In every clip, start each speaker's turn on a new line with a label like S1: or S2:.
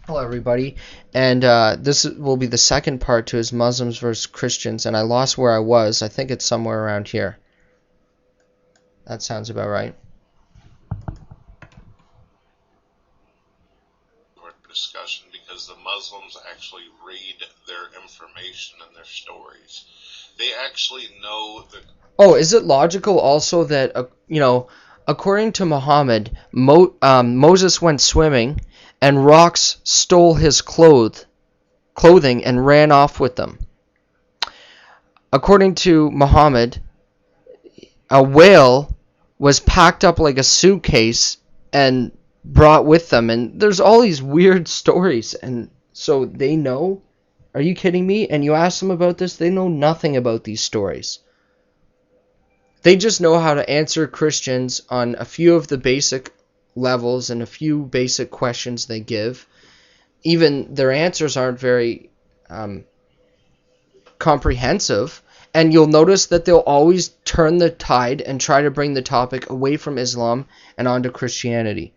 S1: Hello, everybody, and this will be the second part to his Muslims versus Christians, and I lost where I was. I think it's somewhere around here. That sounds about right.
S2: Discussion because the Muslims actually read their information and their stories. They actually know the.
S1: Oh, is it logical also that, according to Muhammad, Moses went swimming, and rocks stole his clothing and ran off with them? According to Muhammad, a whale was packed up like a suitcase and brought with them, and there's all these weird stories, and so they know. Are you kidding me? And you ask them about this, they know nothing about these stories. They just know how to answer Christians on a few of the basic levels and a few basic questions they give. Even their answers aren't very comprehensive, and you'll notice that they'll always turn the tide and try to bring the topic away from Islam and onto Christianity.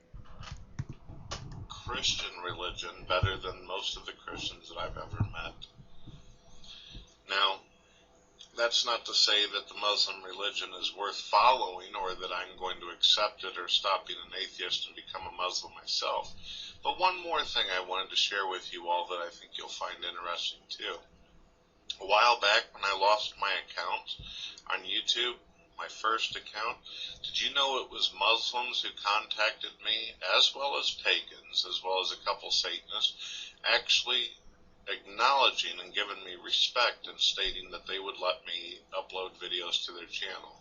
S2: Christian religion better than most of the Christians that I've ever met. Now, that's not to say that the Muslim religion is worth following or that I'm going to accept it or stop being an atheist and become a Muslim myself. But one more thing I wanted to share with you all that I think you'll find interesting too. A while back when I lost my account on YouTube, my first account, did you know it was Muslims who contacted me, as well as pagans, as well as a couple Satanists, actually acknowledging and giving me respect and stating that they would let me upload videos to their channel.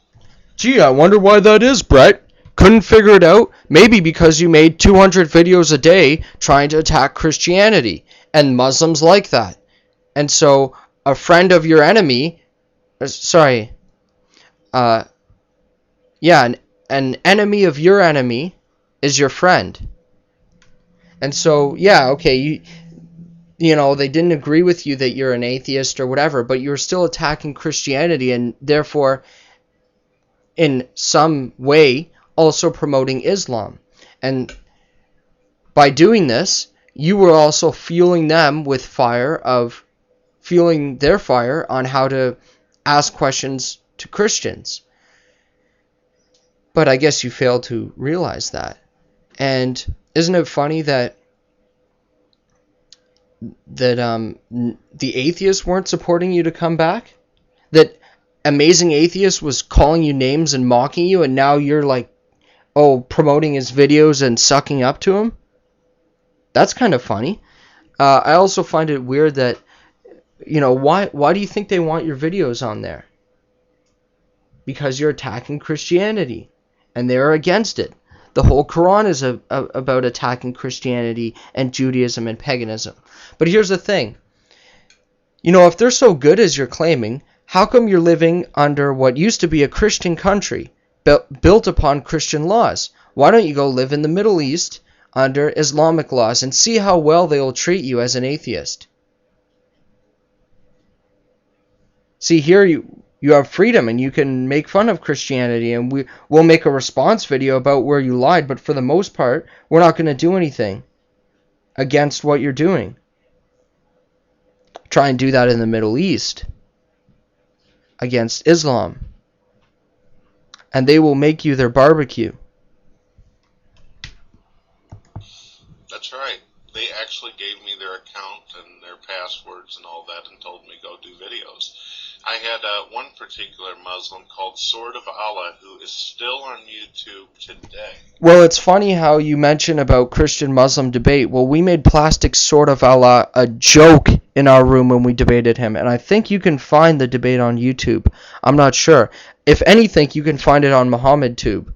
S1: Gee, I wonder why that is, Brett. Couldn't figure it out? Maybe because you made 200 videos a day trying to attack Christianity, and Muslims like that. And so a friend of your enemy, an enemy of your enemy is your friend. And so, yeah, okay, they didn't agree with you that you're an atheist or whatever, but you're still attacking Christianity and therefore, in some way, also promoting Islam. And by doing this, you were also fueling them with fueling their fire on how to ask questions to Christians. But I guess you failed to realize that. And isn't it funny that the atheists weren't supporting you to come back? That Amazing Atheist was calling you names and mocking you, and now you're like, promoting his videos and sucking up to him? That's kind of funny. I also find it weird that, why do you think they want your videos on there? Because you're attacking Christianity, and they're against it. The whole Quran is about attacking Christianity and Judaism and paganism. But here's the thing. If they're so good as you're claiming, how come you're living under what used to be a Christian country, built upon Christian laws? Why don't you go live in the Middle East under Islamic laws and see how well they will treat you as an atheist? See, here you have freedom and you can make fun of Christianity, and we'll make a response video about where you lied, but for the most part, we're not going to do anything against what you're doing. Try and do that in the Middle East against Islam, and they will make you their barbecue.
S2: That's right. They actually gave me their account and their passwords and all that and told me go do videos. I had one particular Muslim called Sword of Allah who is still on YouTube today.
S1: Well, it's funny how you mention about Christian-Muslim debate. Well, we made Plastic Sword of Allah a joke in our room when we debated him, and I think you can find the debate on YouTube. I'm not sure. If anything, you can find it on MuhammadTube.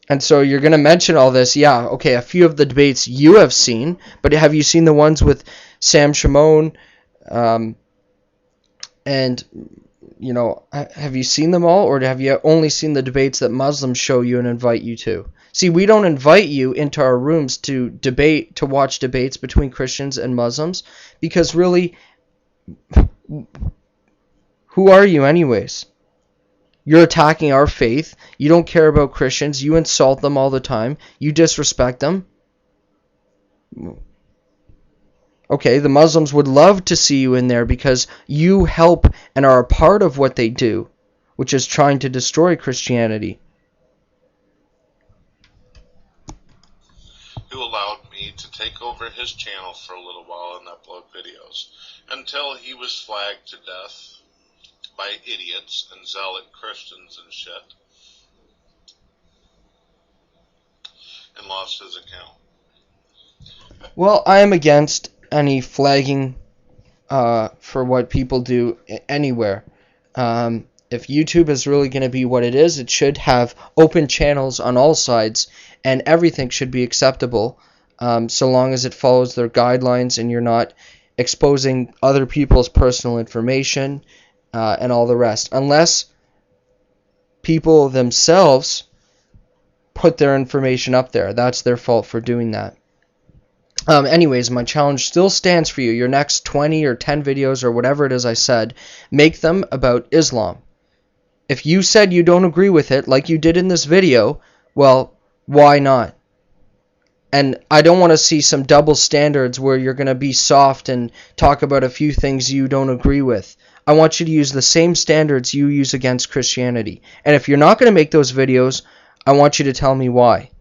S1: And so you're going to mention all this. Yeah, okay, a few of the debates you have seen, but have you seen the ones with Sam Shimon? And, have you seen them all, or have you only seen the debates that Muslims show you and invite you to? See, we don't invite you into our rooms to watch debates between Christians and Muslims, because really, who are you anyways? You're attacking our faith. You don't care about Christians. You insult them all the time. You disrespect them. Okay, the Muslims would love to see you in there because you help and are a part of what they do, which is trying to destroy Christianity.
S2: Who allowed me to take over his channel for a little while and upload videos, until he was flagged to death by idiots and zealot Christians and shit, and lost his account.
S1: Well, I am against any flagging for what people do anywhere. If YouTube is really going to be what it is, it should have open channels on all sides, and everything should be acceptable, so long as it follows their guidelines and you're not exposing other people's personal information and all the rest. Unless people themselves put their information up there. That's their fault for doing that. Anyways, my challenge still stands for you. Your next 20 or 10 videos or whatever it is I said, make them about Islam. If you said you don't agree with it, like you did in this video, well, why not? And I don't want to see some double standards where you're going to be soft and talk about a few things you don't agree with. I want you to use the same standards you use against Christianity. And if you're not going to make those videos, I want you to tell me why.